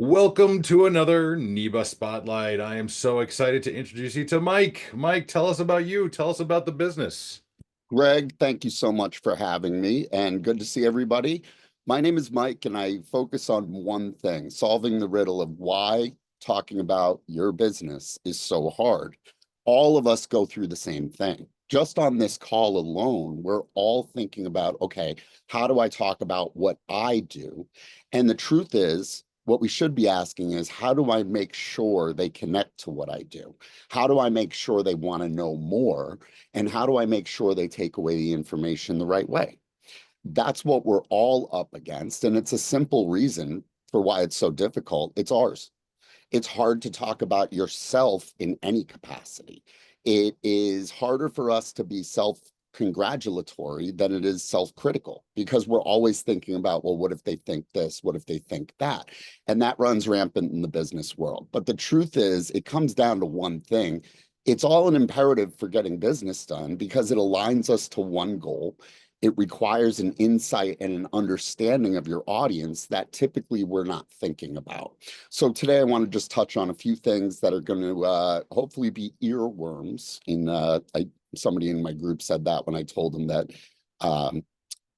Welcome to another NEBA Spotlight. I am so excited to introduce you to Mike. Mike, tell us about you. Tell us about the business. Greg, thank you so much for having me and good to see everybody. My name is Mike and I focus on one thing, solving the riddle of why talking about your business is so hard. All of us go through the same thing. Just on this call alone, we're all thinking about, okay, how do I talk about what I do? And the truth is, what we should be asking is, how do I make sure they connect to what I do? How do I make sure they want to know more? And how do I make sure they take away the information the right way? That's what we're all up against. And it's a simple reason for why it's so difficult. It's ours. It's hard to talk about yourself in any capacity. It is harder for us to be self-congratulatory than it is self-critical because we're always thinking about, well, what if they think this? What if they think that? And that runs rampant in the business world. But the truth is, it comes down to one thing. It's all an imperative for getting business done because it aligns us to one goal. It requires an insight and an understanding of your audience that typically we're not thinking about. So today I want to just touch on a few things that are going to hopefully be earworms. Somebody in my group said that when I told them that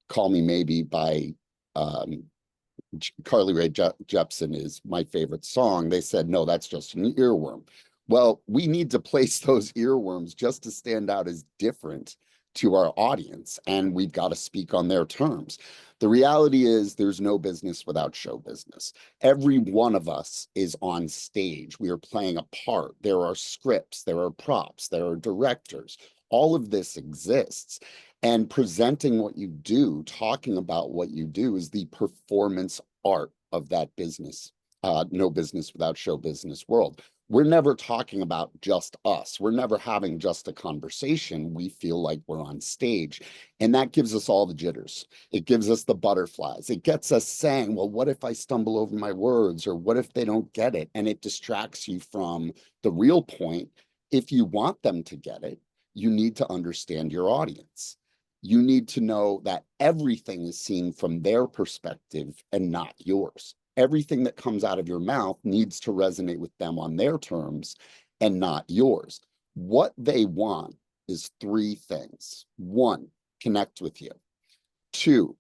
Call Me Maybe by Carly Rae Jepsen is my favorite song. They said, no, that's just an earworm. Well, we need to place those earworms just to stand out as different to our audience, and we've got to speak on their terms. The reality is there's no business without show business. Every one of us is on stage. We are playing a part. There are scripts, there are props, there are directors. All of this exists. And presenting what you do, talking about what you do is the performance art of that business. No business without show business world. We're never talking about just us. We're never having just a conversation. We feel like we're on stage. And that gives us all the jitters. It gives us the butterflies. It gets us saying, well, what if I stumble over my words? Or what if they don't get it? And it distracts you from the real point. If you want them to get it, you need to understand your audience. You need to know that everything is seen from their perspective and not yours. Everything that comes out of your mouth needs to resonate with them on their terms and not yours. What they want is three things. One, connect with you. Two,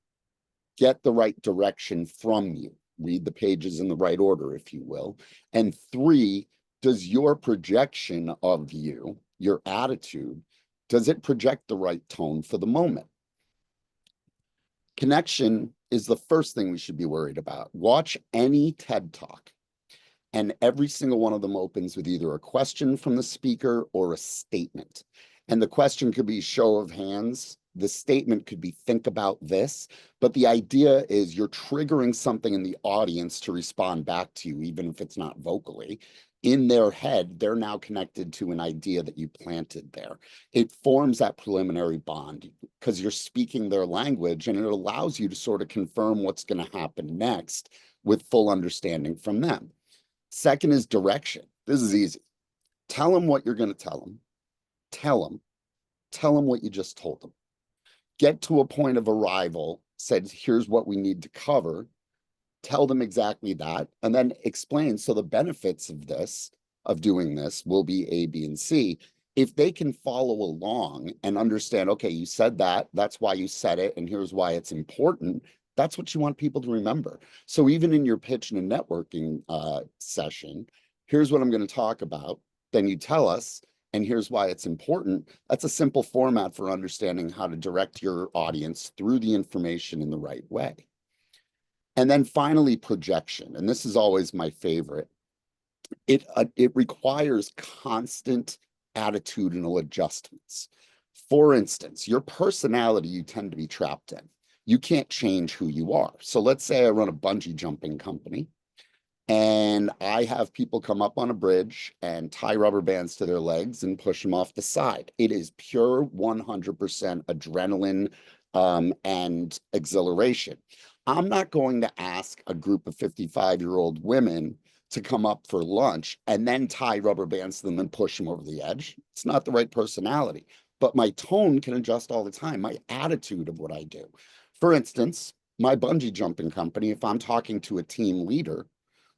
get the right direction from you. Read the pages in the right order, if you will. And three, does your projection of you, your attitude, does it project the right tone for the moment? Connection is the first thing we should be worried about. Watch any TED Talk, and every single one of them opens with either a question from the speaker or a statement. And the question could be show of hands. The statement could be think about this. But the idea is you're triggering something in the audience to respond back to you, even if it's not vocally. In their head, they're now connected to an idea that you planted there. It forms that preliminary bond because you're speaking their language, and it allows you to sort of confirm what's going to happen next with full understanding from them. Second is direction. This is easy. Tell them what you're going to tell them. Tell them. Tell them what you just told them. Get to a point of arrival, said, here's what we need to cover. Tell them exactly that, and then explain. So the benefits of this, of doing this, will be A, B, and C. If they can follow along and understand, okay, you said that, that's why you said it, and here's why it's important, that's what you want people to remember. So even in your pitch and a networking session, here's what I'm going to talk about, then you tell us, and here's why it's important. That's a simple format for understanding how to direct your audience through the information in the right way. And then finally, projection. And this is always my favorite. It requires constant attitudinal adjustments. For instance, your personality, you tend to be trapped in. You can't change who you are. So let's say I run a bungee jumping company and I have people come up on a bridge and tie rubber bands to their legs and push them off the side. It is pure 100% adrenaline and exhilaration. I'm not going to ask a group of 55-year-old women to come up for lunch and then tie rubber bands to them and push them over the edge. It's not the right personality, but my tone can adjust all the time, my attitude of what I do. For instance, my bungee jumping company, if I'm talking to a team leader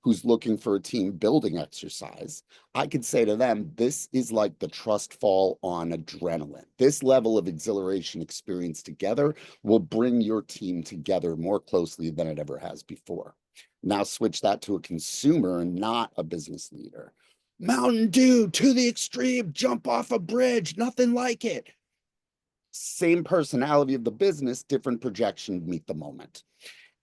who's looking for a team building exercise, I could say to them, this is like the trust fall on adrenaline. This level of exhilaration experience together will bring your team together more closely than it ever has before. Now switch that to a consumer and not a business leader. Mountain Dew to the extreme, jump off a bridge, nothing like it. Same personality of the business, different projection, meet the moment.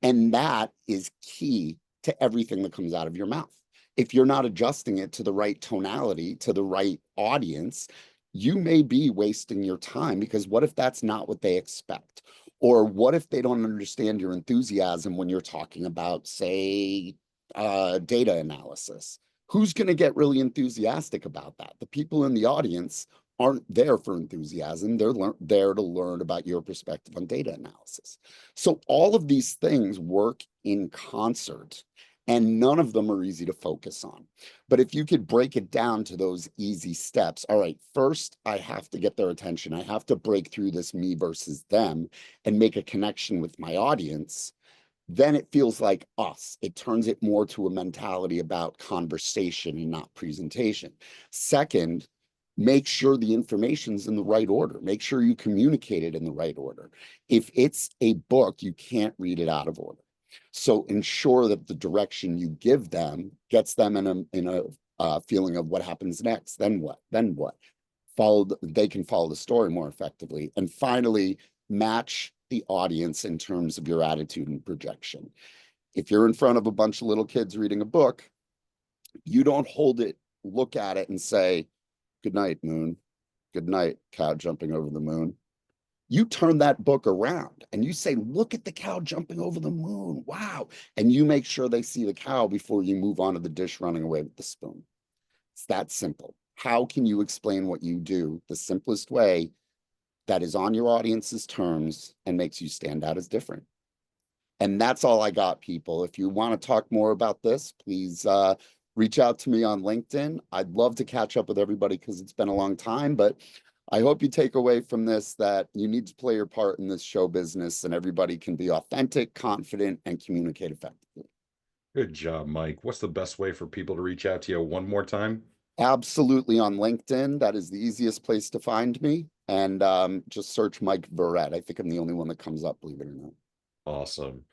And that is key to everything that comes out of your mouth. If you're not adjusting it to the right tonality, to the right audience, you may be wasting your time, because what if that's not what they expect? Or what if they don't understand your enthusiasm when you're talking about, say, data analysis? Who's going to get really enthusiastic about that? The people in the audience aren't there for enthusiasm. They're there to learn about your perspective on data analysis. So all of these things work in concert, and none of them are easy to focus on. But if you could break it down to those easy steps, all right, first, I have to get their attention. I have to break through this me versus them and make a connection with my audience. Then it feels like us. It turns it more to a mentality about conversation and not presentation. Second, make sure the information's in the right order. Make sure you communicate it in the right order. If it's a book, you can't read it out of order. So ensure that the direction you give them gets them in a feeling of what happens next. Then what? Then what? They can follow the story more effectively. And finally, match the audience in terms of your attitude and projection. If you're in front of a bunch of little kids reading a book, you don't look at it and say, "Good night, moon. Good night, cow jumping over the moon." You turn that book around and you say, "Look at the cow jumping over the moon. Wow." And you make sure they see the cow before you move on to the dish running away with the spoon. It's that simple. How can you explain what you do the simplest way that is on your audience's terms and makes you stand out as different? And that's all I got, people. If you want to talk more about this, please reach out to me on LinkedIn. I'd love to catch up with everybody because it's been a long time, but I hope you take away from this that you need to play your part in this show business, and everybody can be authentic, confident, and communicate effectively. Good job, Mike. What's the best way for people to reach out to you one more time? Absolutely, on LinkedIn. That is the easiest place to find me. And just search Mike Verret. I think I'm the only one that comes up, believe it or not. Awesome.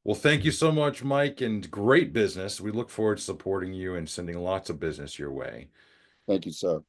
Well, thank you so much, Mike, and great business. We look forward to supporting you and sending lots of business your way. Thank you, sir.